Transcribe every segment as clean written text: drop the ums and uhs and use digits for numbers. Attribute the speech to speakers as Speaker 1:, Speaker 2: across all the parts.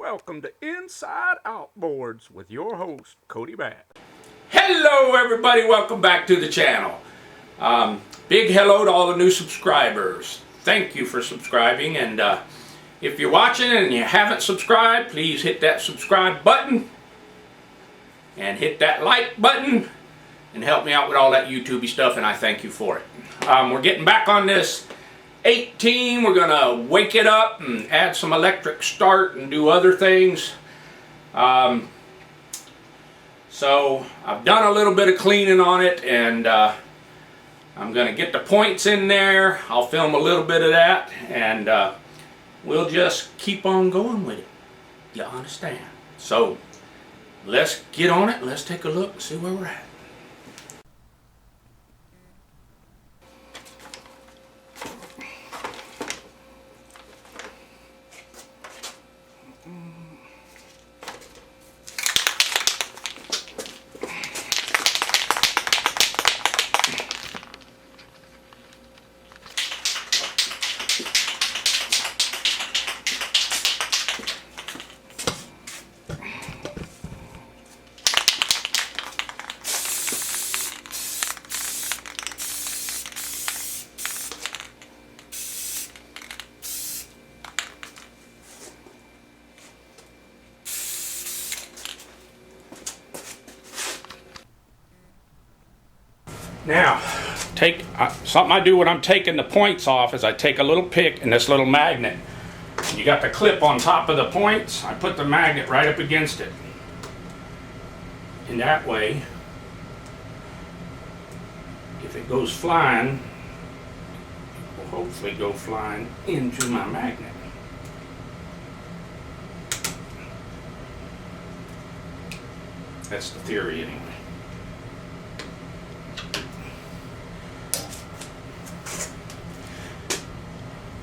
Speaker 1: Welcome to Inside Outboards with your host, Cody Bass. Hello everybody, welcome back to the channel. Big hello to all the new subscribers. Thank you for subscribing, and if you're watching and you haven't subscribed, please hit that subscribe button and hit that like button and help me out with all that YouTubey stuff, and I thank you for it. We're getting back on this 18. We're gonna wake it up and add some electric start and do other things. So I've done a little bit of cleaning on it, and I'm gonna get the points in there. I'll film a little bit of that, and we'll just keep on going with it. You understand? So let's get on it. Let's take a look and see where we're at. Now, something I do when I'm taking the points off is I take a little pick and this little magnet. You got the clip on top of the points. I put the magnet right up against it. And that way, if it goes flying, it will hopefully go flying into my magnet. That's the theory anyway.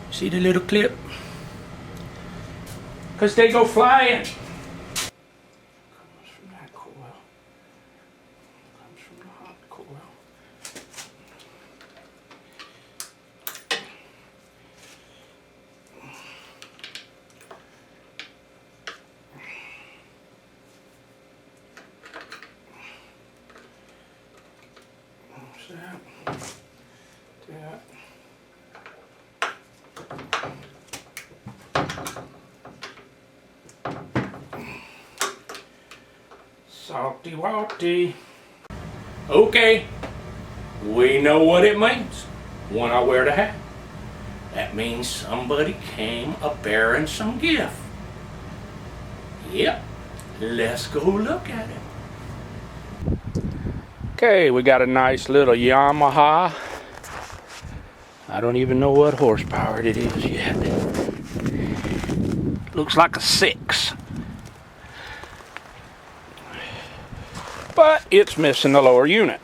Speaker 1: See the little clip? Because they go flying. Comes from that coil. Comes from the hot coil. That. Salty walty. Okay, we know what it means when I wear the hat. That means somebody came a-bearing some gift. Yep, let's go look at it. Okay, we got a nice little Yamaha. I don't even know what horsepower it is yet. Looks like a 6. But it's missing the lower unit.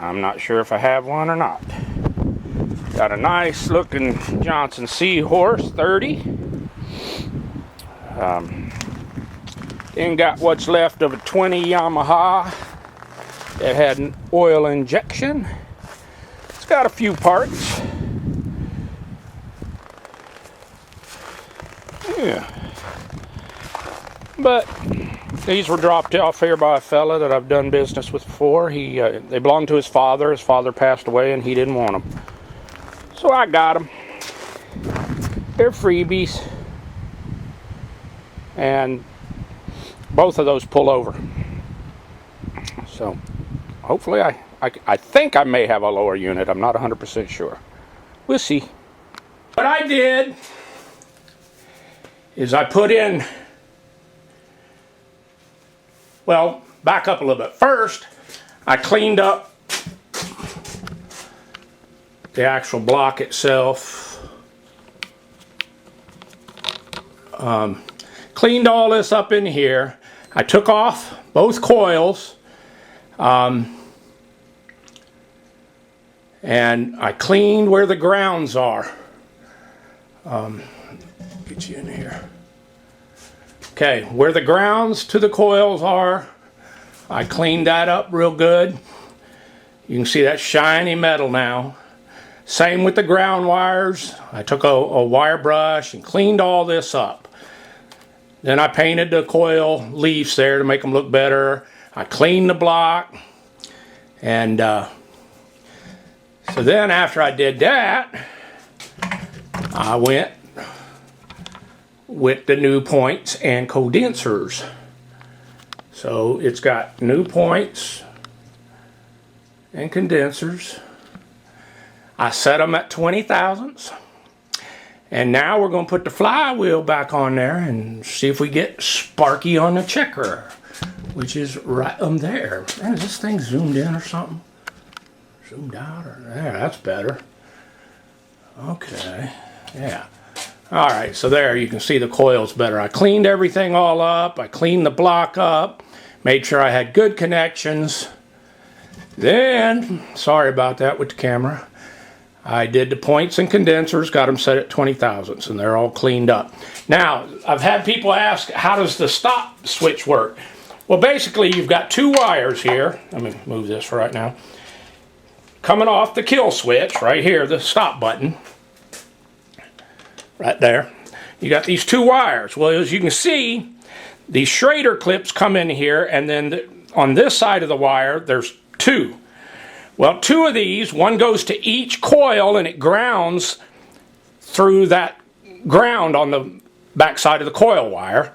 Speaker 1: I'm not sure if I have one or not. Got a nice looking Johnson Seahorse 30. Then got what's left of a 20 Yamaha that had an oil injection. It's got a few parts. Yeah. But these were dropped off here by a fella that I've done business with before. They belonged to his father. His father passed away and he didn't want them. So I got them. They're freebies. And both of those pull over. So hopefully I think I may have a lower unit. I'm not 100% sure. We'll see. What I did is I put in, well, back up a little bit. First, I cleaned up the actual block itself. Cleaned all this up in here. I took off both coils. And I cleaned where the grounds are. Get you in here. Okay, where the grounds to the coils are, I cleaned that up real good. You can see that shiny metal now. Same with the ground wires. I took a wire brush and cleaned all this up. Then I painted the coil leaves there to make them look better. I cleaned the block. And so then after I did that, I went with the new points and condensers. So it's got new points and condensers. I set them at 20 thousandths. And now we're going to put the flywheel back on there and see if we get sparky on the checker, which is right there. Man, is this thing zoomed in or something? Zoomed out or there? That's better. Okay, yeah. All right, so there you can see the coils better. I cleaned everything all up. I cleaned the block up, made sure I had good connections. Then, sorry about that with the camera, I did the points and condensers, got them set at 20 thousandths, and they're all cleaned up. Now, I've had people ask, how does the stop switch work? Well, basically, you've got two wires here. Let me move this for right now. Coming off the kill switch, right here, the stop button. Right there. You got these two wires. Well, as you can see, these Schrader clips come in here, and then on this side of the wire, there's two. Well, two of these, one goes to each coil and it grounds through that ground on the back side of the coil wire.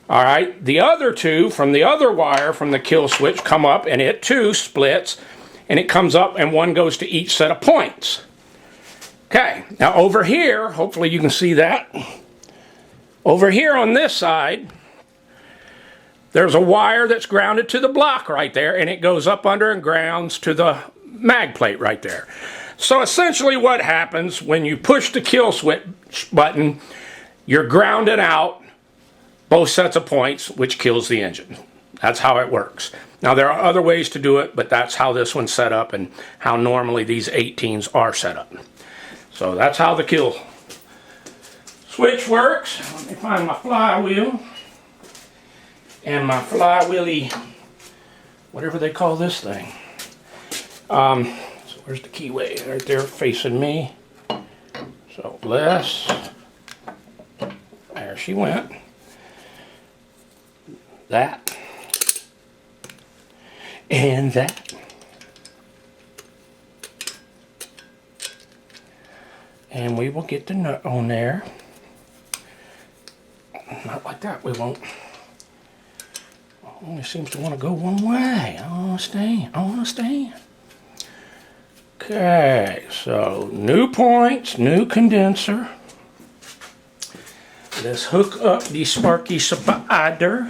Speaker 1: All right, the other two from the other wire from the kill switch come up and it too splits and it comes up and one goes to each set of points. Okay, now over here, hopefully you can see that. Over here on this side, there's a wire that's grounded to the block right there, and it goes up under and grounds to the mag plate right there. So essentially what happens when you push the kill switch button, you're grounding out both sets of points, which kills the engine. That's how it works. Now there are other ways to do it, but that's how this one's set up and how normally these 18s are set up. So that's how the kill switch works. Let me find my flywheel. And my flywheely, whatever they call this thing. So where's the keyway? Right there facing me. So there she went. That. And that. And we will get the nut on there. Not like that, we won't. Only seems to want to go one way. I understand. Okay, so new points, new condenser. Let's hook up the sparky spider.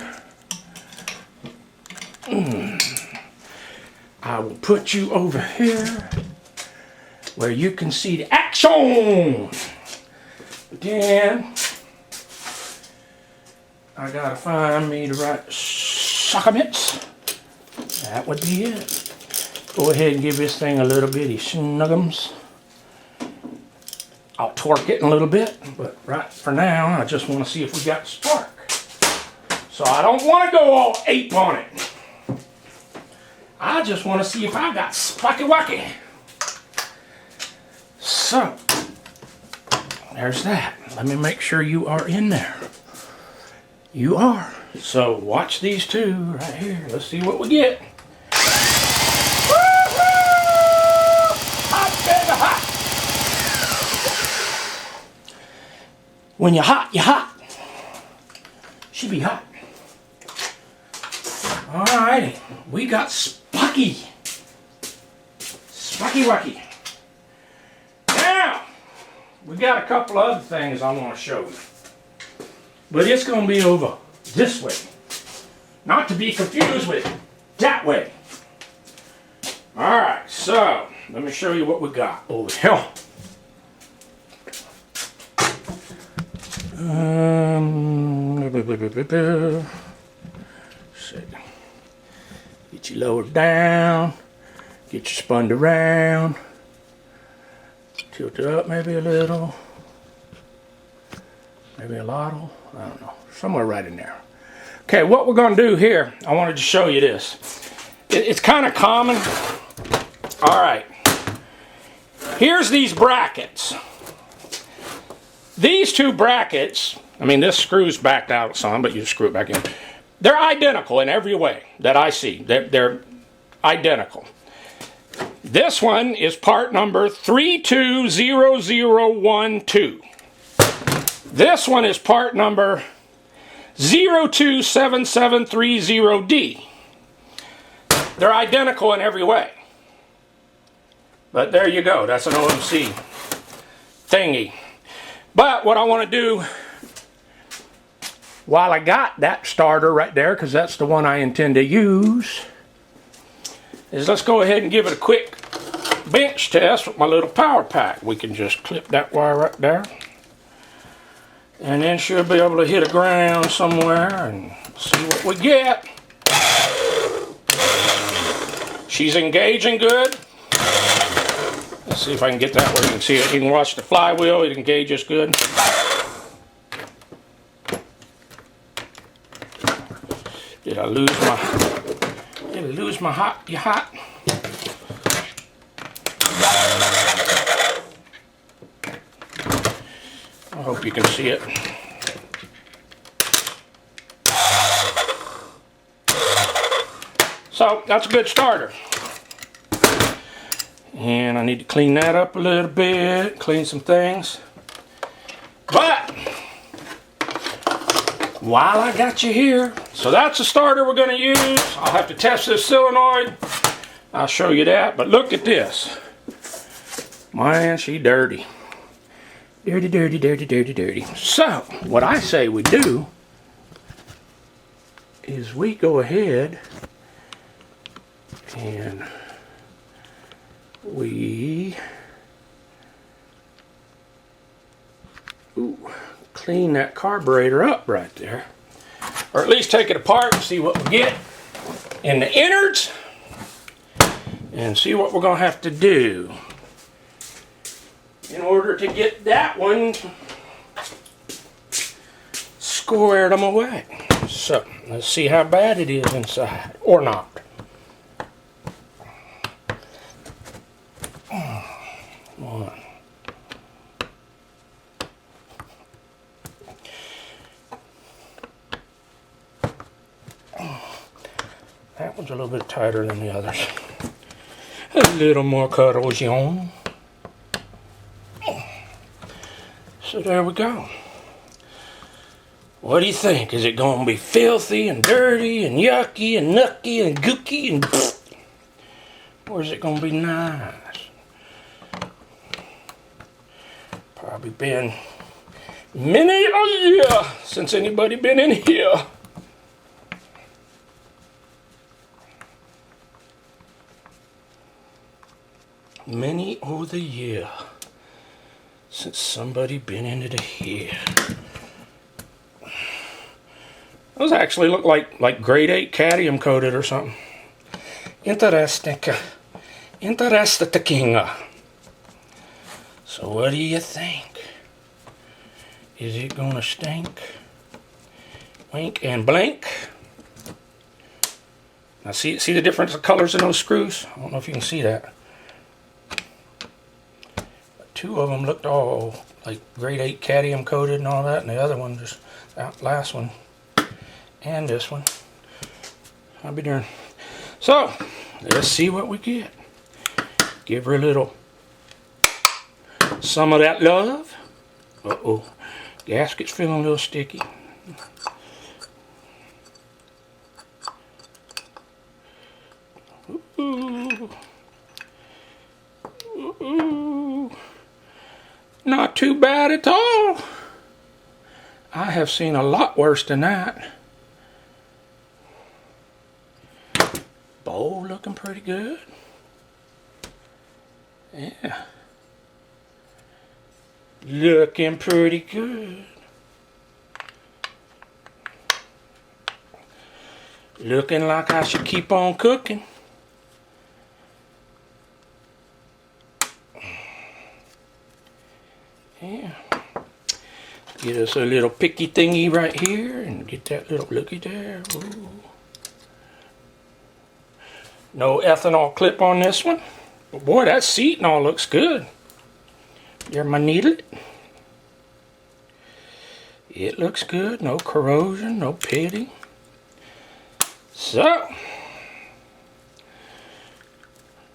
Speaker 1: I will put you over here where you can see the action. Then I gotta find me the right sockets. That would be it. Go ahead and give this thing a little bitty snuggums. I'll torque it in a little bit, but right for now, I just want to see if we got spark. So I don't want to go all ape on it. I just want to see if I got sparky wacky. So, there's that. Let me make sure you are in there. You are. So watch these two right here. Let's see what we get. Woo-hoo! Hot, baby, hot. When you're hot, you're hot. She be hot. Alrighty. We got Spucky. Spucky Wacky. Now, we got a couple other things I want to show you. But it's going to be over this way. Not to be confused with that way. Alright, so let me show you what we got over here. Get you lowered down. Get you spun around. Tilt it up maybe a little. Maybe a lot. I don't know. Somewhere right in there. Okay, what we're going to do here, I wanted to show you this. It's kind of common. Alright. Here's these brackets. These two brackets, I mean, this screw's backed out some, but you screw it back in. They're identical in every way that I see. They're identical. This one is part number 320012. This one is part number 027730D. They're identical in every way. But there you go. That's an OMC thingy. But what I want to do, while I got that starter right there, because that's the one I intend to use, is let's go ahead and give it a quick bench test with my little power pack. We can just clip that wire right there. And then she'll be able to hit the ground somewhere and see what we get. She's engaging good. Let's see if I can get that where you can see it. You can watch the flywheel, it engages good. Did I lose my hot? You hot? I hope you can see it. So that's a good starter. And I need to clean that up a little bit, clean some things. But while I got you here, so that's the starter we're going to use. I'll have to test this solenoid. I'll show you that. But look at this. Man, she dirty. Dirty, dirty, dirty, dirty, dirty. So, what I say we do is we go ahead and we clean that carburetor up right there. Or at least take it apart and see what we get in the innards. And see what we're going to have to do in order to get that one squared them away. So, let's see how bad it is inside, or not. One. That one's a little bit tighter than the others. A little more corrosion. So there we go. What do you think? Is it going to be filthy and dirty and yucky and nucky and gooky and or is it going to be nice? Probably been many a year since anybody been in here. Many over the year since somebody been into here. Those actually look like grade 8 cadmium coated or something. Interesting. Interesting. So what do you think? Is it gonna stink? Wink and blink. Now see the difference of colors in those screws? I don't know if you can see that. Two of them looked all like grade 8 cadmium coated and all that, and the other one just, that last one, and this one. I'll be darned. So, let's see what we get. Give her a little, some of that love. Uh-oh, gasket's feeling a little sticky. Ooh. Ooh. Not too bad at all. I have seen a lot worse than that. Bowl looking pretty good. Yeah. Looking pretty good. Looking like I should keep on cooking. Yeah. Get us a little picky thingy right here and get that little looky there. Ooh. No ethanol clip on this one. But boy, that seat and all looks good. There's my needle. It looks good, no corrosion, no pitting. So,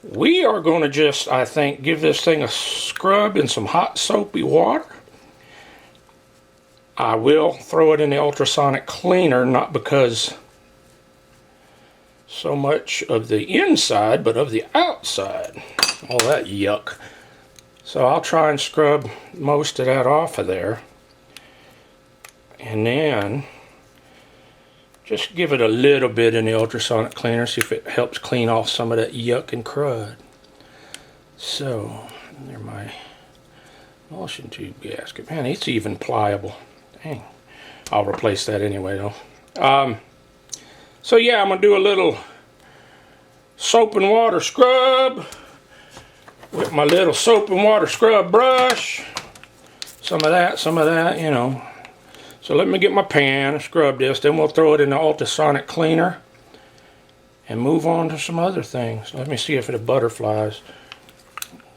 Speaker 1: we are going to just, I think, give this thing a scrub in some hot soapy water. I will throw it in the ultrasonic cleaner, not because so much of the inside, but of the outside. All that yuck. So I'll try and scrub most of that off of there. And then just give it a little bit in the ultrasonic cleaner, see if it helps clean off some of that yuck and crud. So, there's my emulsion tube gasket. Man, it's even pliable. Dang. I'll replace that anyway though. So yeah, I'm going to do a little soap and water scrub with my little soap and water scrub brush. Some of that, you know. So let me get my pan and scrub this, then we'll throw it in the ultrasonic cleaner and move on to some other things. Let me see if it butterflies.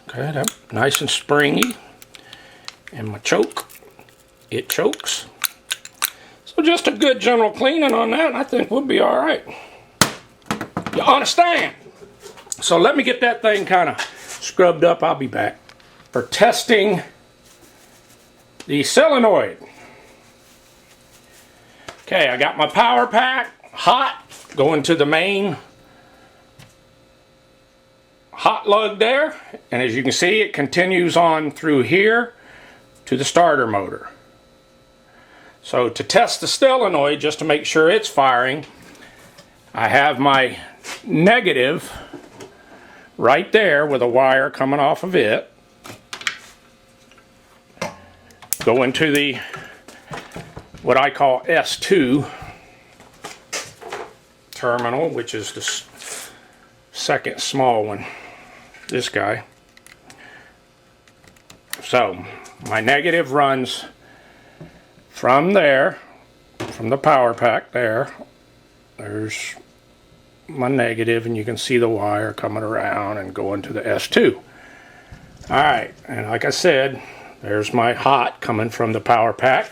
Speaker 1: Okay, that's nice and springy. And my choke, it chokes. So just a good general cleaning on that, and I think we'll be all right. You understand? So let me get that thing kind of scrubbed up. I'll be back for testing the solenoid. Okay, I got my power pack hot, going to the main hot lug there, and as you can see, it continues on through here to the starter motor. So to test the solenoid, just to make sure it's firing, I have my negative right there with a wire coming off of it. Go into the what I call S2 terminal, which is the second small one, this guy. So my negative runs from there, from the power pack there. There's my negative, and you can see the wire coming around and going to the S2. Alright, and like I said, there's my hot coming from the power pack.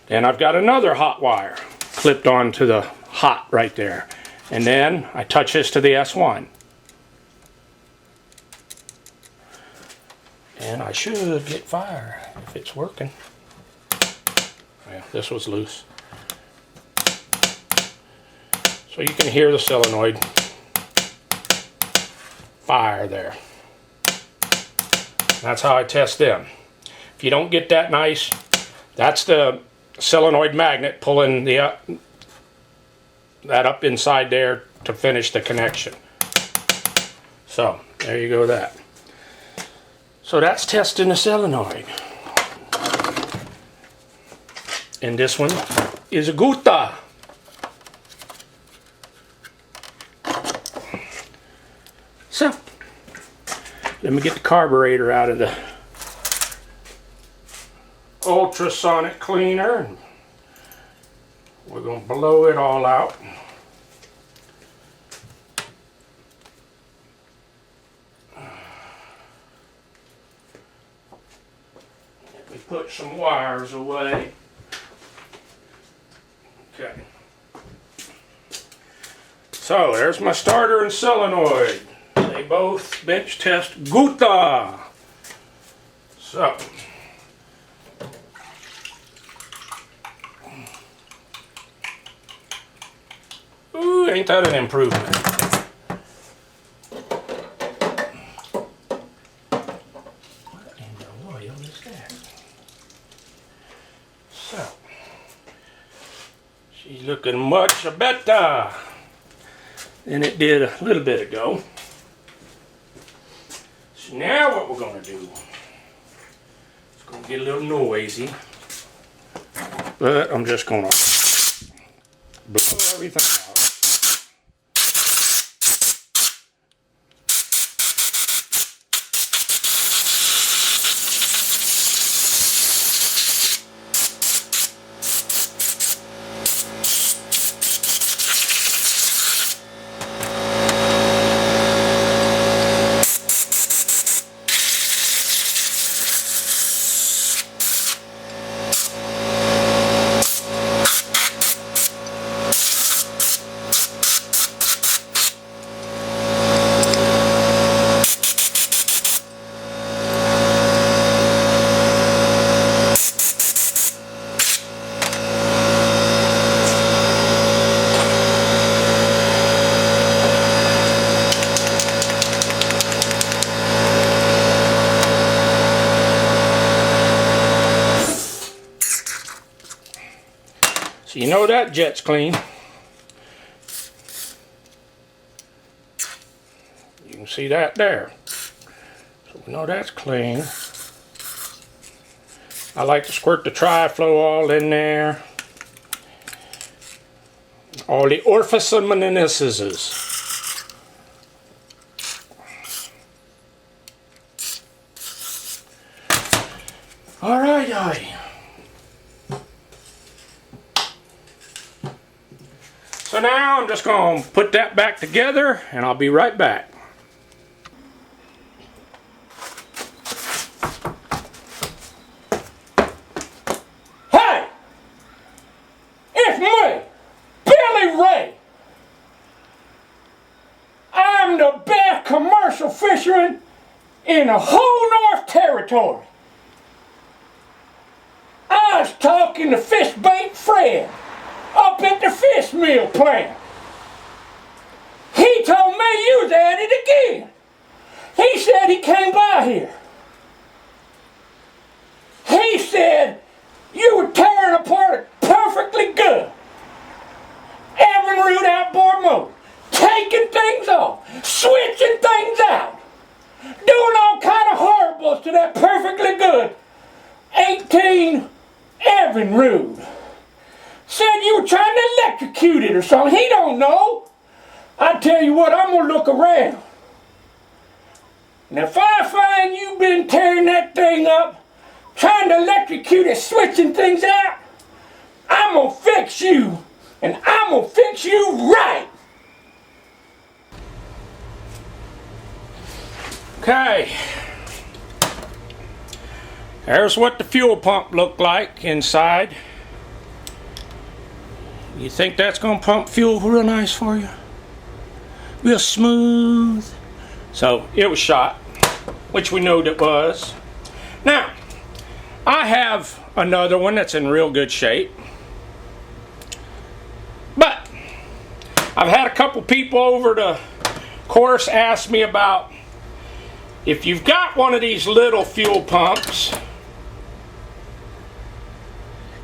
Speaker 1: And I've got another hot wire clipped onto the hot right there. And then I touch this to the S1. And I should get fire if it's working. Yeah, this was loose. So you can hear the solenoid fire there. That's how I test them. If you don't get that nice, that's the solenoid magnet pulling the that up inside there to finish the connection. So there you go, that. So that's testing the solenoid. And this one is a Gutta. So let me get the carburetor out of the ultrasonic cleaner. We're going to blow it all out. Let me put some wires away. Okay. So there's my starter and solenoid. They both bench test Gutta. So ooh, ain't that an improvement? What in the oil is that? So, she's looking much better than it did a little bit ago. So now what we're going to do, it's going to get a little noisy, but I'm just going to blow everything out. you know that jet's clean. You can see that there. So we know that's clean. I like to squirt the tri-flow all in there. All the orifices. Alright. So now I'm just going to put that back together and I'll be right back. Hey! It's me, Billy Ray. I'm the best commercial fisherman in the whole North Territory. I was talking to Fish Bait Fred up at the fish meal plant. He told me you was at it again. He said he came by here. He said you were tearing apart a perfectly good Evinrude outboard motor, taking things off, switching things out, doing all kind of horribles to that perfectly good 18 Evinrude. Said you were trying to electrocute it or something. He don't know. I tell you what, I'm gonna look around. And if I find you've been tearing that thing up, trying to electrocute it, switching things out, I'm gonna fix you. And I'm gonna fix you right. Okay. There's what the fuel pump looked like inside. You think that's going to pump fuel real nice for you? Real smooth. So it was shot, which we knew it was. Now, I have another one that's in real good shape. But I've had a couple people over the course ask me about if you've got one of these little fuel pumps,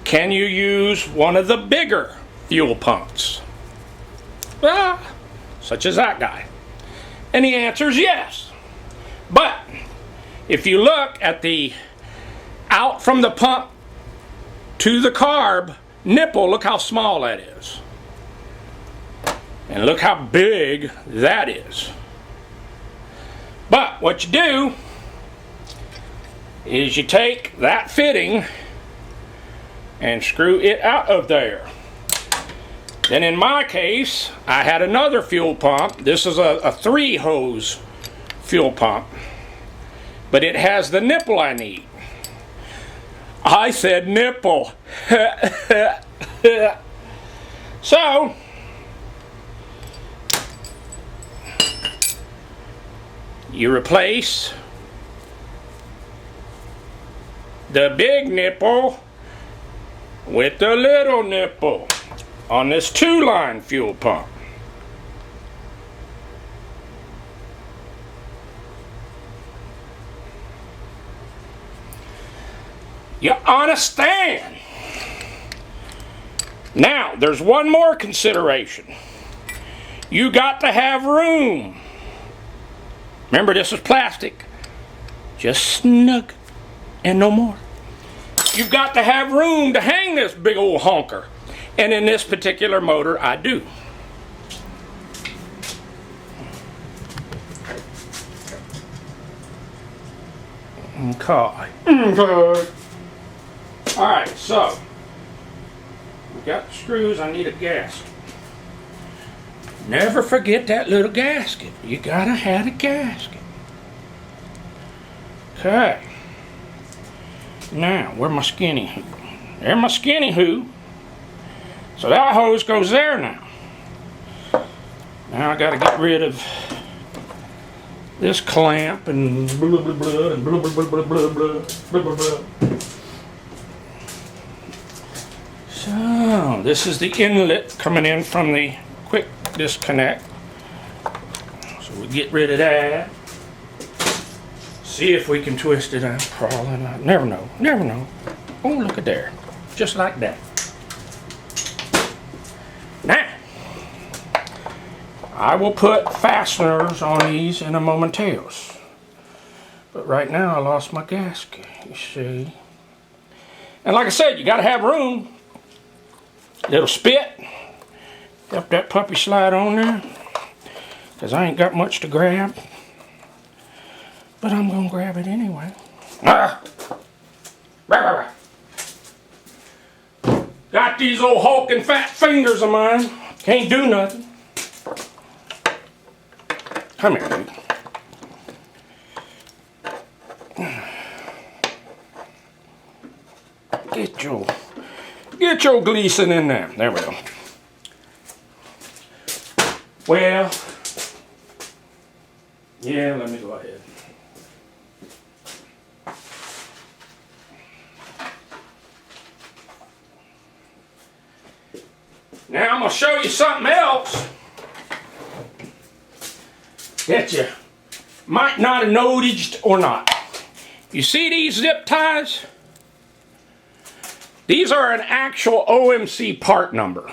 Speaker 1: can you use one of the bigger fuel pumps? Well, such as that guy. And the answer is yes. But if you look at the out from the pump to the carb nipple, look how small that is. And look how big that is. But what you do is you take that fitting and screw it out of there. Then in my case, I had another fuel pump. This is a 3-hose fuel pump. But it has the nipple I need. I said nipple. So, you replace the big nipple with the little nipple on this 2-line fuel pump. You understand? Now, there's one more consideration. You got to have room. Remember, this is plastic. Just snug and no more. You've got to have room to hang this big old honker. And in this particular motor, I do. Okay. Alright, so we got the screws. I need a gasket. Never forget that little gasket. You gotta have a gasket. Okay. Now, where's my skinny hoo? There's my skinny hoo. So that hose goes there now. Now I gotta get rid of this clamp and blah blah blah and blah blah blah blah blah blah blah blah. So this is the inlet coming in from the quick disconnect. So we get rid of that. See if we can twist it out. Crawling out. Never know. Never know. Oh, look at there. Just like that. I will put fasteners on these in a momentos. But right now I lost my gasket, you see. And like I said, you got to have room. Little spit. Help that puppy slide on there. Because I ain't got much to grab. But I'm going to grab it anyway. Ah. Got these old hulking fat fingers of mine. Can't do nothing. Come here, dude. Get your Gleason in there. There we go. Well, yeah, let me go ahead. Now I'm going to show you something else that you might not have noticed or not. You see these zip ties? These are an actual OMC part number.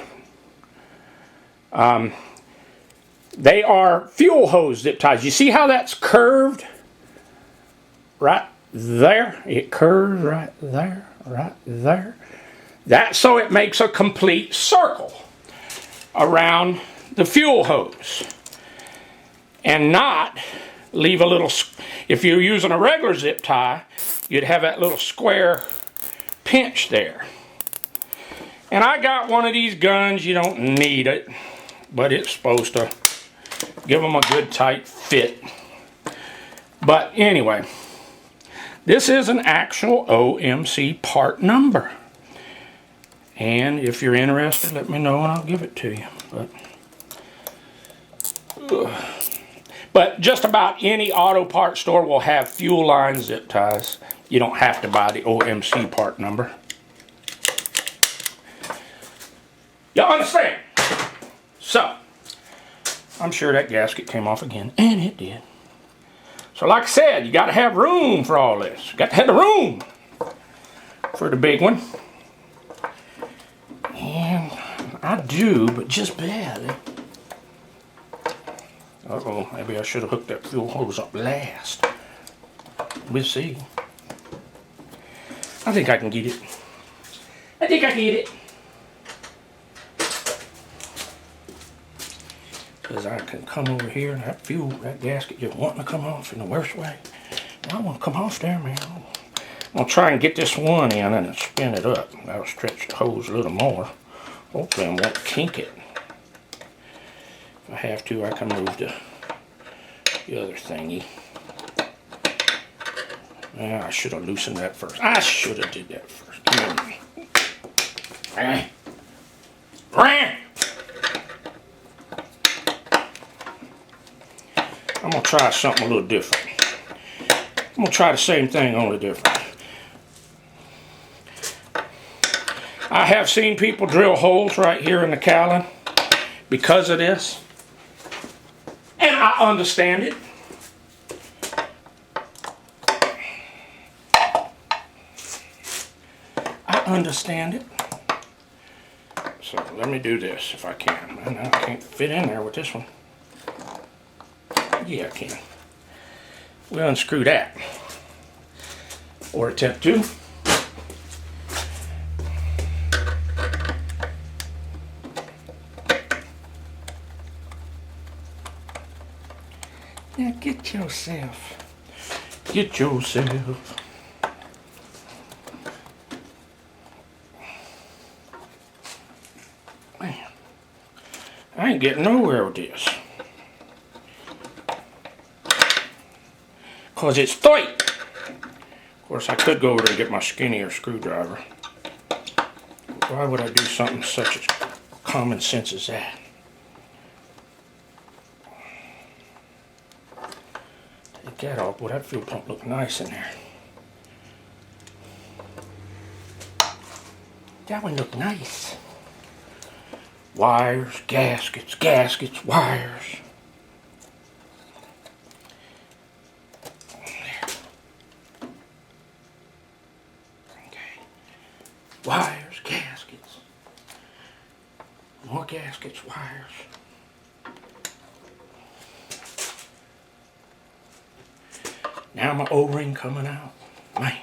Speaker 1: They are fuel hose zip ties. You see how that's curved? Right there. It curves right there, right there. That's so it makes a complete circle around the fuel hose. And not leave a little, if you're using a regular zip tie, you'd have that little square pinch there. And I got one of these guns. You don't need it, but it's supposed to give them a good tight fit. But anyway, this is an actual OMC part number. And if you're interested, let me know and I'll give it to you. But just about any auto part store will have fuel line zip ties. You don't have to buy the OMC part number. You understand? So, I'm sure that gasket came off again, and it did. So like I said, you got to have room for all this. You got to have the room for the big one. And I do, but just barely. Uh-oh, maybe I should have hooked that fuel hose up last. We'll see. I think I can get it. I think I can get it. Because I can come over here and that gasket just wanting to come off in the worst way. I want to come off there, man. I'm going to try and get this one in and spin it up. That'll stretch the hose a little more. Hopefully I won't kink it. If I have to, I can move the other thingy. Yeah, I should have loosened that first. I should have did that first. Come here. I'm going to try something a little different. I'm going to try the same thing, only different. I have seen people drill holes right here in the cowling because of this. And I understand it. I understand it. So let me do this if I can. I can't fit in there with this one. Yeah, I can. We'll unscrew that. Or attempt to. Now get yourself. Get yourself. Man, I ain't getting nowhere with this. Because it's tight. Of course, I could go over there and get my skinnier screwdriver. Why would I do something such as common sense as that? Take that off. Boy, that fuel pump look nice in there. That one look nice. Wires, gaskets, wires. Wires, gaskets, more gaskets, wires. Now my O-ring coming out. Man.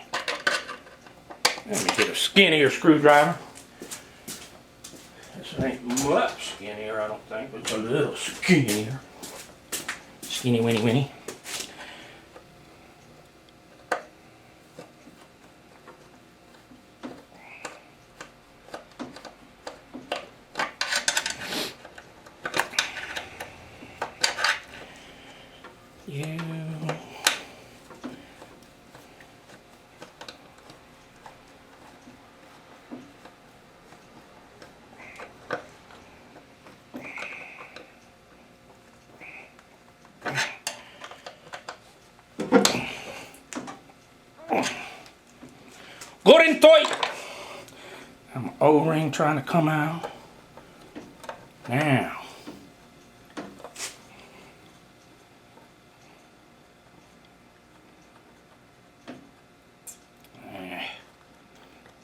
Speaker 1: Let me get a skinnier screwdriver. This ain't much skinnier, I don't think, but it's a little skinnier. Skinny, winny, winny. Yeah. Good and tight. My O-ring trying to come out. Now.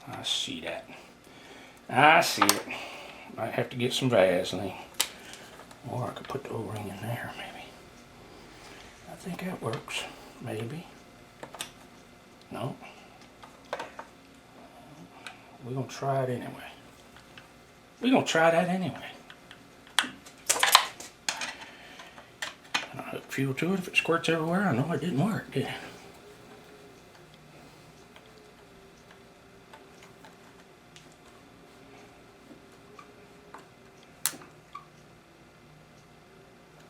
Speaker 1: I see that. I see it. Might have to get some Vaseline. Or I could put the O-ring in there, maybe. I think that works. Maybe. No. We're going to try it anyway. We're going to try that anyway. I'll hook fuel to it. If it squirts everywhere, I know it didn't work, did it?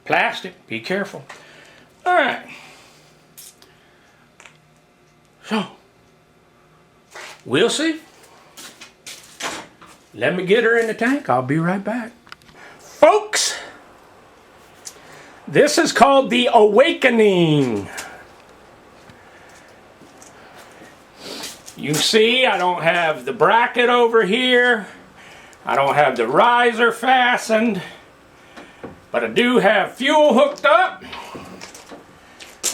Speaker 1: Plastic, be careful. All right. So, we'll see. Let me get her in the tank. I'll be right back. Folks, this is called the Awakening. You see, I don't have the bracket over here. I don't have the riser fastened. But I do have fuel hooked up.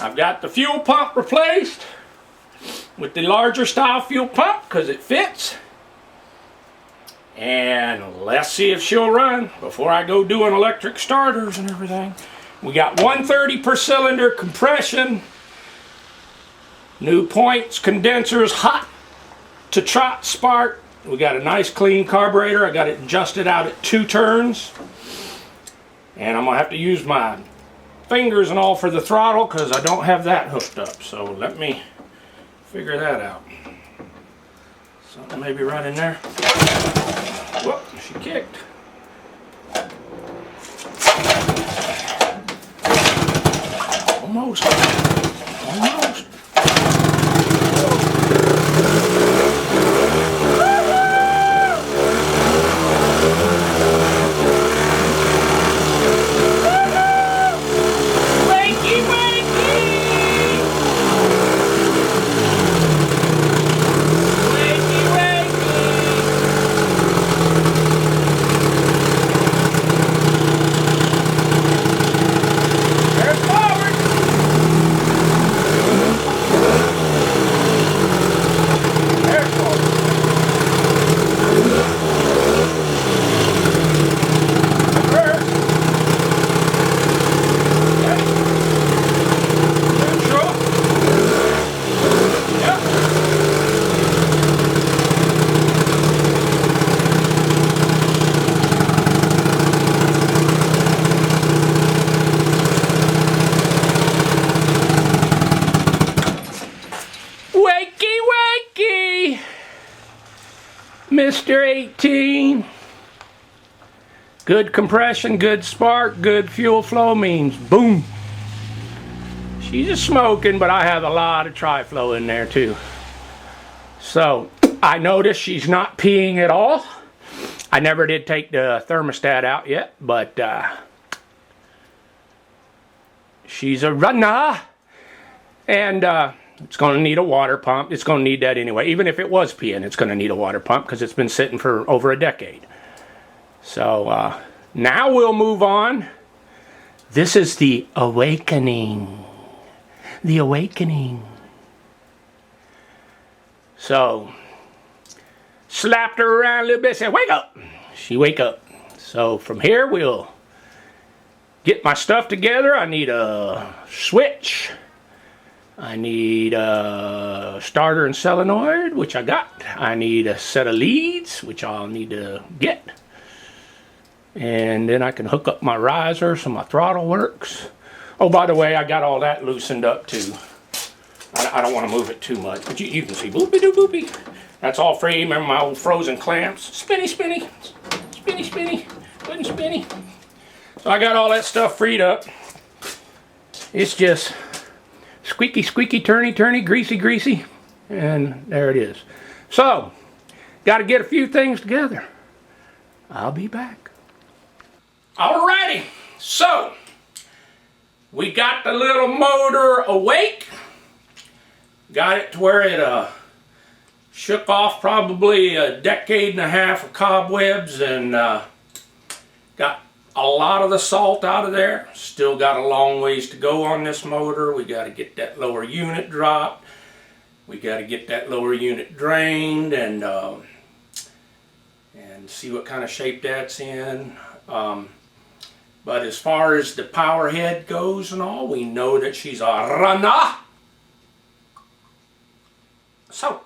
Speaker 1: I've got the fuel pump replaced with the larger style fuel pump because it fits. And let's see if she'll run before I go doing electric starters and everything. We got 130 per cylinder compression. New points, condensers, hot to trot spark. We got a nice clean carburetor. I got it adjusted out at 2 turns. And I'm going to have to use my fingers and all for the throttle because I don't have that hooked up. So let me figure that out. Something may be running there. Whoop, she kicked. Almost. Almost. Mr. 18. Good compression, good spark, good fuel flow means boom. She's just smoking, but I have a lot of tri-flow in there too. So I noticed she's not peeing at all. I never did take the thermostat out yet, but she's a runner. And it's going to need a water pump. It's going to need that anyway. Even if it was peeing, it's going to need a water pump because it's been sitting for over a decade. So now we'll move on. This is the Awakening. The Awakening. So, slapped her around a little bit, said, wake up. She wake up. So from here we'll get my stuff together. I need a switch. I need a starter and solenoid, which I got. I need a set of leads, which I'll need to get. And then I can hook up my riser so my throttle works. Oh, by the way, I got all that loosened up too. I don't want to move it too much, but you can see boopy-doo-boopy. That's all free. Remember my old frozen clamps? Spinny, spinny, spinny, spinny, good and spinny. So I got all that stuff freed up. It's just squeaky, squeaky, turny, turny, greasy, greasy. And there it is. So, got to get a few things together. I'll be back. Alrighty, so we got the little motor awake. Got it to where it shook off probably a decade and a half of cobwebs and got a lot of the salt out of there. Still got a long ways to go on this motor. We got to get that lower unit dropped. We got to get that lower unit drained and see what kind of shape that's in. But as far as the power head goes and all, we know that she's a runner. So,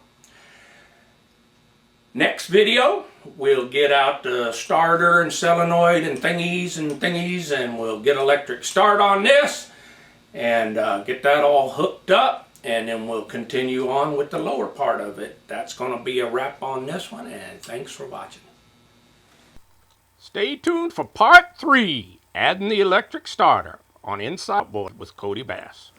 Speaker 1: next video, we'll get out the starter and solenoid and thingies, and we'll get electric start on this and get that all hooked up, and then we'll continue on with the lower part of it. That's going to be a wrap on this one, and thanks for watching. Stay tuned for part 3, adding the electric starter on Inside Outboard with Kodi Bass.